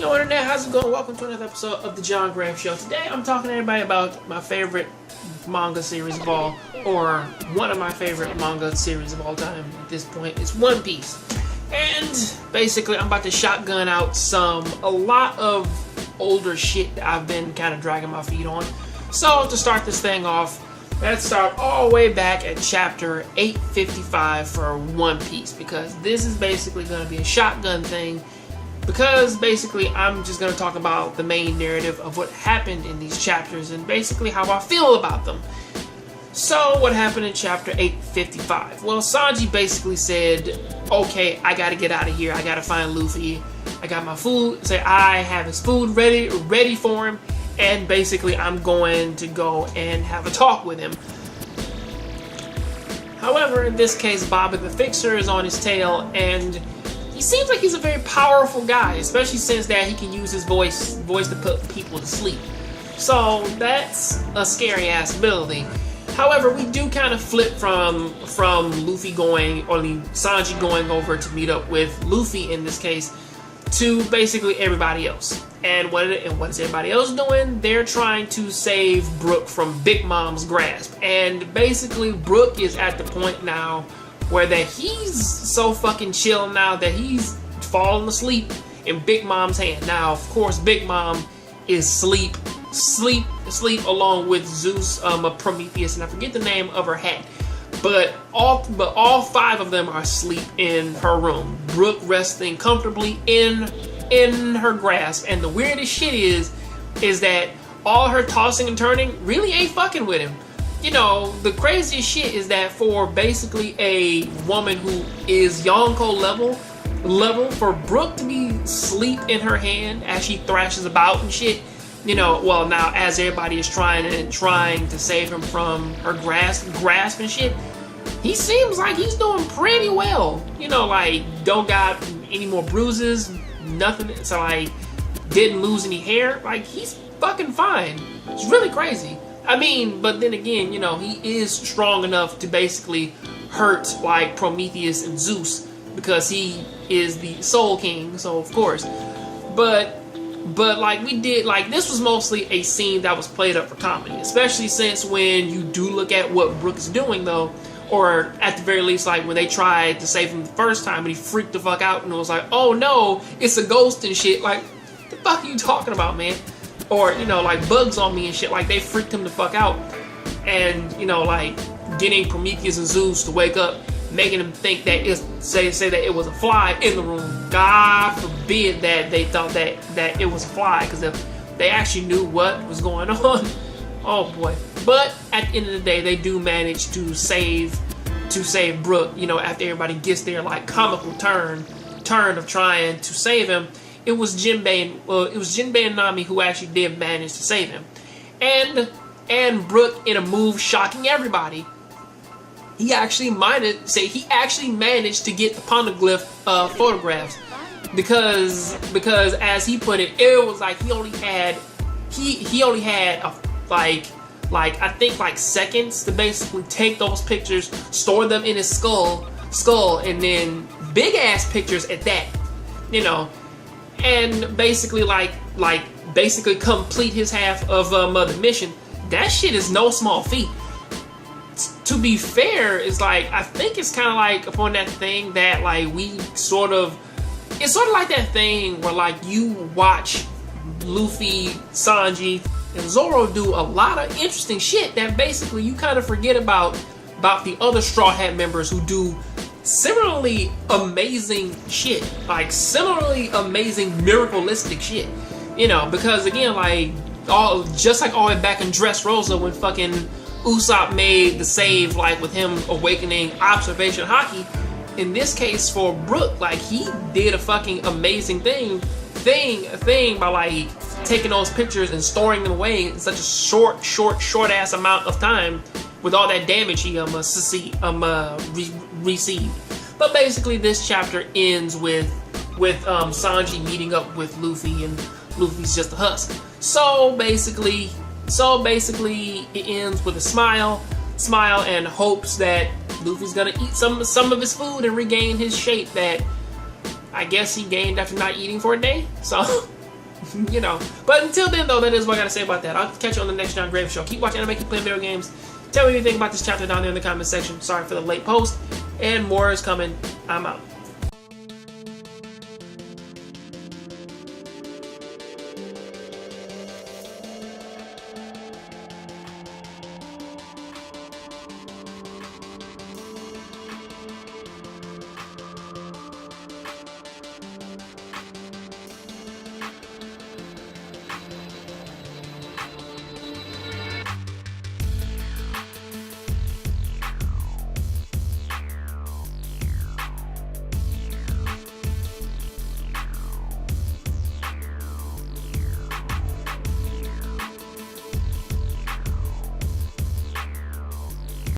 Yo, Internet, how's it going? Welcome to another episode of the Jongravesshow. Today, I'm talking to everybody about my favorite manga series of all, or one of my favorite manga series of all time at this point. It's One Piece. And basically, I'm about to shotgun out a lot of older shit that I've been kind of dragging my feet on. So, to start this thing off, let's start all the way back at chapter 855 for One Piece, because this is basically going to be a shotgun thing. Because basically I'm just going to talk about the main narrative of what happened in these chapters and basically how I feel about them. So what happened in chapter 855? Well, Sanji basically said, okay, I got to get out of here. I got to find Luffy. I got my food. Say I have his food ready for him. And basically I'm going to go and have a talk with him. However, in this case, Bobby the Fixer is on his tail, and he seems like he's a very powerful guy, especially since that he can use his voice to put people to sleep. So that's a scary ass ability. However, we do kind of flip from Luffy Sanji going over to meet up with Luffy in this case to basically everybody else. And what is everybody else doing? They're trying to save Brook from Big Mom's grasp. And basically Brook is at the point now where that he's so fucking chill now that he's falling asleep in Big Mom's hand. Now, of course, Big Mom is asleep along with Zeus, Prometheus, and I forget the name of her hat. But all five of them are asleep in her room. Brook resting comfortably in her grasp. And the weirdest shit is that all her tossing and turning really ain't fucking with him. You know, the craziest shit is that for basically a woman who is Yonko level, for Brook to be asleep in her hand as she thrashes about and shit, you know, well, now as everybody is trying to save him from her grasp and shit, he seems like he's doing pretty well. You know, like, don't got any more bruises, nothing, so like, didn't lose any hair. Like, he's fucking fine. It's really crazy. I mean, but then again, you know, he is strong enough to basically hurt like Prometheus and Zeus because he is the Soul King, so of course. But like this was mostly a scene that was played up for comedy, especially since when you do look at what Brook is doing though, or at the very least like when they tried to save him the first time and he freaked the fuck out and was like, oh no, it's a ghost and shit. Like, the fuck are you talking about, man? Or, you know, like bugs on me and shit, like they freaked him the fuck out. And, you know, like getting Prometheus and Zeus to wake up, making them think that say that it was a fly in the room. God forbid that they thought that it was a fly, because if they actually knew what was going on, oh boy. But at the end of the day, they do manage to save Brook, you know, after everybody gets their like comical turn of trying to save him. It was Jinbei and Nami who actually did manage to save him. And Brook, in a move shocking everybody, he actually managed to get the poneglyph photographs. Because as he put it was like he only had I think seconds to basically take those pictures, store them in his skull, and then big ass pictures at that, you know. And basically basically complete his half of the mission. That shit is no small feat. To be fair, it's like, I think it's kind of like upon that thing that like it's sort of like that thing where like you watch Luffy, Sanji, and Zoro do a lot of interesting shit that basically you kind of forget about the other Straw Hat members who do similarly amazing shit, like similarly amazing miracleistic shit, you know, because again, like just like all the way back in Dressrosa when fucking Usopp made the save, like with him awakening observation haki, in this case for Brook, like he did a fucking amazing thing by like taking those pictures and storing them away in such a short ass amount of time with all that damage he received. But basically this chapter ends with Sanji meeting up with Luffy, and Luffy's just a husk. So basically it ends with a smile and hopes that Luffy's gonna eat some of his food and regain his shape that I guess he gained after not eating for a day. So you know. But until then, though, that is what I gotta say about that. I'll catch you on the next Jongravesshow Show. Keep watching anime, keep playing video games. Tell me what you think about this chapter down there in the comment section. Sorry for the late post. And more is coming. I'm out.